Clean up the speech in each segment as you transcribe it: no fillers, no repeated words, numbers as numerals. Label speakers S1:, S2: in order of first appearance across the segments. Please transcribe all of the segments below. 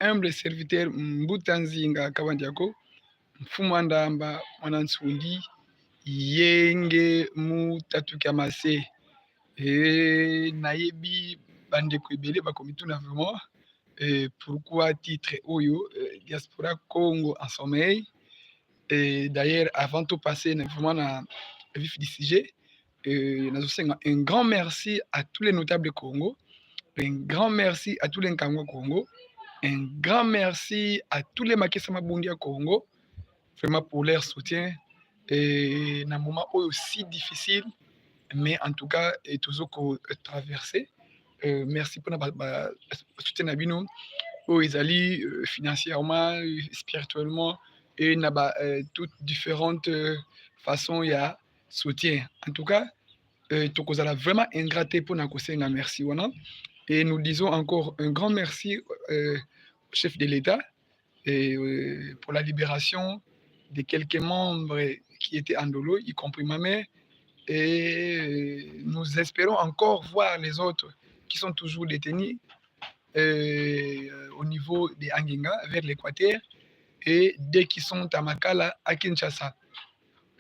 S1: humble serviteur Mbutanzinga Kabandiako, Mfumandamba Mwanansundi, Yenge Mutatukamase, et Nayebi Bandeko Ebele Bakomituna vraiment, pourquoi titre Oyo, Diaspora Congo en sommeil. Et d'ailleurs, avant de passer vraiment dans le vif du sujet, un grand merci à tous les notables Congo, un grand merci à tous les Nkango Congo, un grand merci à tous les Makessa Mabundia Congo, vraiment pour leur soutien. Et dans un moment aussi difficile, mais en tout cas, toujours traversé. Merci pour notre soutien à nous, financièrement, spirituellement, et toutes différentes façons il y a soutien. En tout cas, nous allons vraiment ingraté pour nous merci. Et nous disons encore un grand merci au chef de l'État pour la libération de quelques membres qui étaient en dolo, y compris ma mère. Et nous espérons encore voir les autres qui sont toujours détenus au niveau de Anginga, vers l'Équateur, et dès qu'ils sont à Makala, à Kinshasa.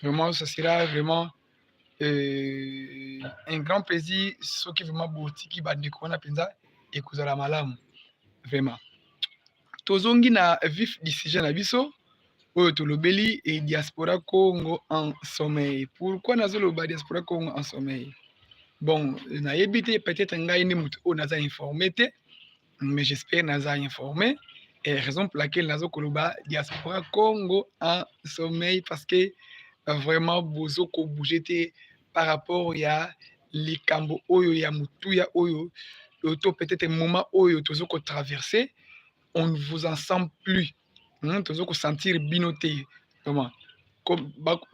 S1: Vraiment, ce sera vraiment un grand plaisir, ce qui vraiment beau, qui va découvrir Penza et Kuzala Malam. Vraiment. Tozongi na vif du sujet na biso, oyo tolobeli et diaspora Congo en sommeil. Pourquoi nazoloba diaspora Congo en sommeil? Bon, na yebite peut-être ngai ni mutu o naza informé te, mais j'espère naza informé. Et raison pour laquelle nazo koloba diaspora Congo en sommeil, parce que vraiment bozo ko bougete par rapport ya likambo oyo ya mutuya oyo to peut-être moment oyo tozo ko traverser, on ne vous en sent plus. Tozo ko sentir binoté. Comment comme bato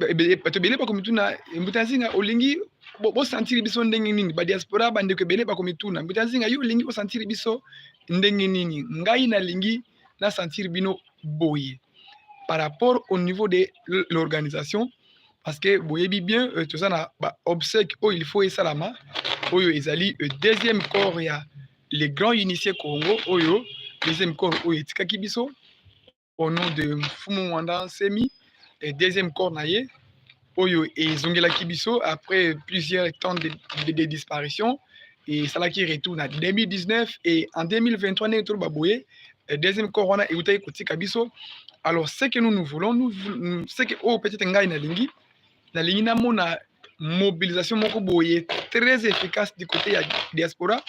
S1: bele ba komituna Mbutanzinga olingi bo sentir biso ndenge nini ba diaspora bande ko bele ba komituna Mbutanzinga yo olingi bo sentir biso ndenge nini ngai na lingi na sentir bino boye par rapport au niveau de l'organisation, parce que boyebi bien tout ça na ba obsèque oh il faut esalama oyo ezali deuxième corps ya les grands initiés Congo oyo deuxième corps oyo etikaki biso au nom de Mfumu Mwanda Semi, et deuxième corps naye oyo ezongelaki biso après plusieurs temps de disparition, et ça là qui retourne en 2019 et en 2023 ne to baboye deuxième corps wana eutaki kotika biso. Alors ce que nous voulons, nous ce que peut-être ngai na lingi na mona mobilisation moko boye très efficace du côté ya diaspora,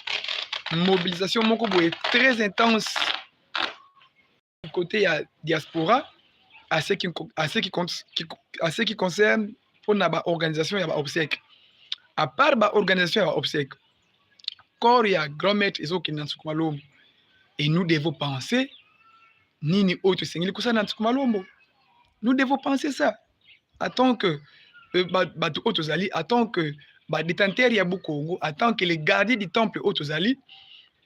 S1: mobilisation moko boye très intense du côté ya diaspora à ce qui concerne pour la organisation ya obsèque. À part la organisation ya obsèque, corps ya grand-maître ezokina Nsukuma Lombo, et nous devons penser nini oyo tosengeli kosala na Nsukuma Lombo. Nous devons penser ça. Attends que bato oyo tozali, attends que détenteur ya Congo, attends que les gardiens du temple oyo tozali.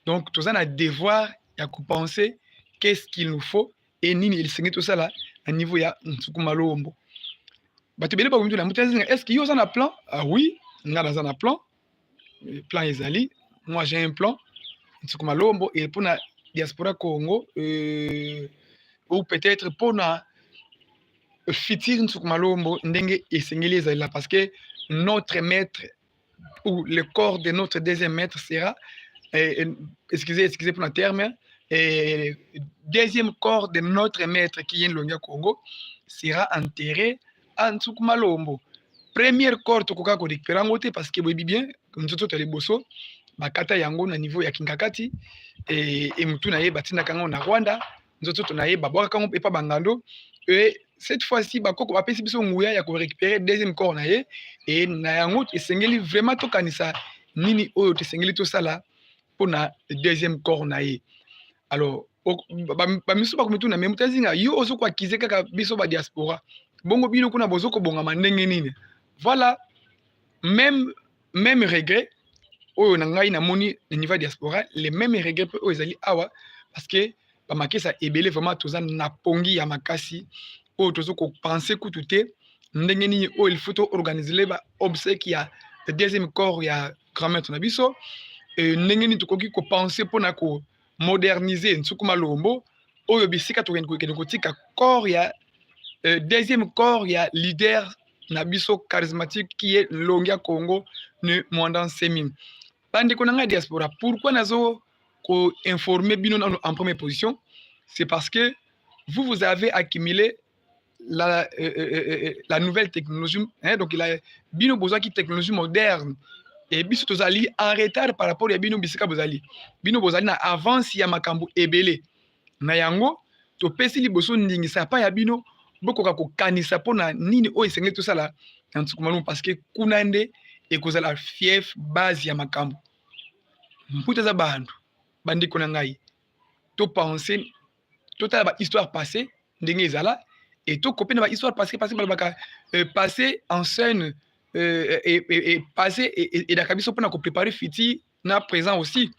S1: Donc tozali na devoir ya penser qu'est-ce qu'il nous faut et nini esengi tosala à niveau ya Nsukuma Lombo. Bato bele bakomitu na Mbutanzinga, est-ce que yo oza na plan? Ah oui, nga naza na plan. Plan ezali, moi j'ai un plan Nsukuma Lombo et pour la diaspora Congo ou peut-être pour na futur Nsukuma Lombo ndenge esengeli ezali là, parce que notre maître ou le corps de notre deuxième maître sera excusez pour le terme, deuxième corps de notre maître qui est Longia Congo sera enterré à Nsukuma Lombo. Premier corps tokoka ko récupérer ngote parce que boyebi bien nzoto tele boso bakata yango na niveau ya Kinkakati et mutu na ye batinda kango na Rwanda, nzoto to na ye babwaka kango epa bangando, et cette fois-ci bakoko bapesi biso nguya ya ko récupérer deuxième corps na ye, et na yango esengeli vraiment to kanisa nini oyo tesengeli to sala pour na deuxième corps na ye. Alors ba miso ba komitu na Mbutanzinga yo ozo kwa kizeka ka biso ba diaspora bongo bino kuna bozo ko bonga mandenge nini. Voilà, même regret oyo na ngai na moni na niveau diaspora, les mêmes regrets oyo ezali awa, parce que ba makesa ebele vraiment toza na pongi ya makasi oyo tozo ko penser kutu te ndenge nini oyo il faut to organiser ba obsèque ya deuxième corps ya grand-mère na biso, ndenge nini tokoki ko penser pona ko moderniser Nsukuma Lombo oyo bisika tokende kotika corps ya deuxième corps ya leader na biso charismatique qui est Longia Congo ne Mwandan Semi. Bandeko na ngai diaspora, pourquoi nazo ko informer bino en première position? C'est parce que vous avez accumulé la nouvelle technologie, hein, donc il a bino besoin qui technologie moderne. Et biso tozali en retard par rapport à bino bisika bozali. Bino bozali na avance ya makambo ebele. Na yango topesi liboso ndingisa pa ya bino bokoka kokanisa mpona nini oyo esengeli tosala na ntuku malamu parce que kuna nde ekozala fief base ya makambo. Mputa eza bantu bandeko na ngai topense totala bahistoire passée ndenge ezala et tokope na bahistoire passée balobaka passé en scène et passé edaka biso mpona koprépare futur na présent aussi,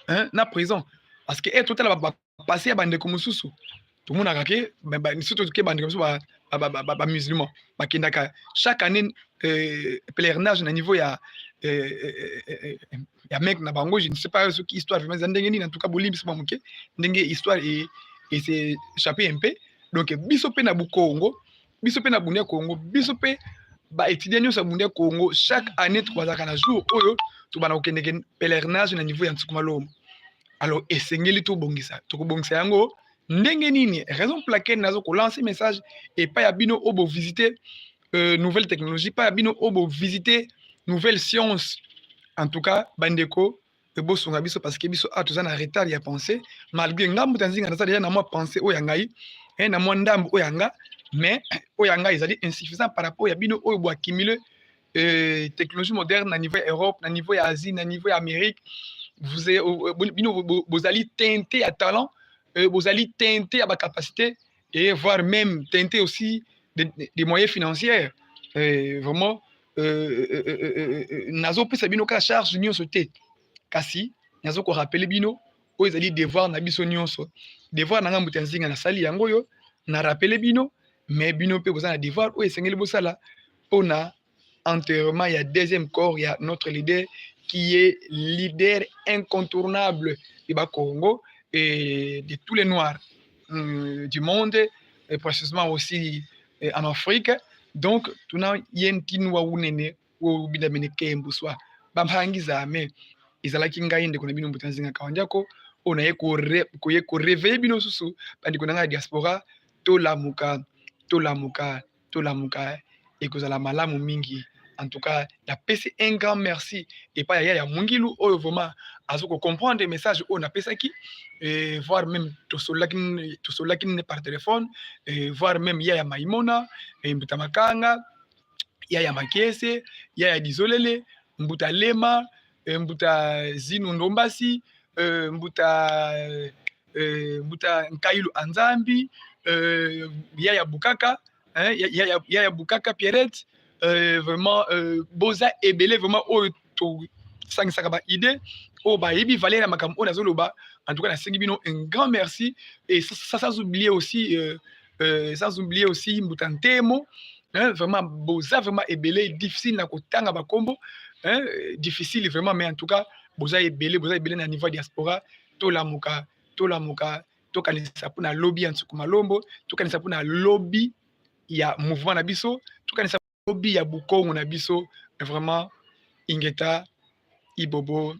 S1: hein, na présent parce que totala bapassé ya bandeko mosusu tomonaka ke surtout ke bandeko mosusu bamusulman bakendaka chaque année pèlerinage na niveau ya mec na bango, je ne sais pas ce qui histoire vraiment ndenge nini en tout cas bolimbi so moke ndenge histoire et c'est échappé un peu. Donc biso pe na Bukongo, biso pe na Bunia Congo, biso pe ba étudiant nyonso Bunia Congo chaque année tozaka na jour oyo to bana kokende pèlerinage na niveau ya Ntsukuma. Alors esengeli to bongisa yango ndenge nini, raison pour laquelle nazo ko lancer message et pas ya bino obo visiter nouvelle technologie, pas ya bino obo visiter nouvelle science. En tout cas bandeko ebosonga biso parce que biso toza na retard ya pensée malgré ngambu tanzinga naza déjà na moi pensée oyo ngai na moi ndambu oyo nga, mais oyo ngai ezali insuffisant par rapport ya bino oyo bo accumuler technologie moderne na niveau Europe, na niveau ya Asie, na niveau ya Amérique. Vous bino bozali teinté à talent, bozali teinté à ba capacité et voire même teinté aussi des moyens financiers. Vraiment nazo pesa bino ka charge nyonso te kasi nazo ko rappeler bino oyo ezali devoir na biso nyonso. Devoir na ngambu tanzinga na sali yango yo na rappeler bino, mais bino pe boza na devoir oyo esengeli bosala pona enterrement ya deuxième corps ya notre leader qui est leader incontournable du Congo et de tous les Noirs du monde, et précisément aussi en Afrique. Donc, tuna yentinwa unene wo bidamene kembuswa bampangi zame izalaki ngai ndeko na bino mbutanzinga kawanjako ona ye ko réveiller bino susu bandiko na diaspora tolamuka ekozala malamu mingi. En tout cas, il a passé un grand merci et pas ya mungilu oyo vraiment azoko comprendre les messages on a passé qui voir même to solaki par téléphone voir même ya Maimona mbuta makanga ya makese ya dizolele mbuta lema mbuta zinu ndombasi mbuta nkailu anzambi ya bukaka ya bukaka Pierrette. Vraiment boza ebele vraiment oyo to sangisaka ba idée o ba yebi Valérie makam o nazoloba. En tout cas na sengi bino un grand merci et sans oublier aussi Mbutantemo, hein, vraiment boza vraiment ebele difficile na kotanga ba kombo, hein, difficile vraiment, mais en tout cas boza ebele na niveau diaspora tolamuka tokanisa pona lobby ya Ntsukuma Lombo, tokanisa pona lobby ya mouvement na biso, tokanisa lobby ya Bukongo na biso. Vraiment ingeta ibobo,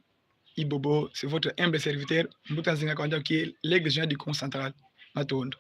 S1: c'est votre humble serviteur Mbuta Nzinga Kawanja qui est l'ex-général du Congo central Matondo.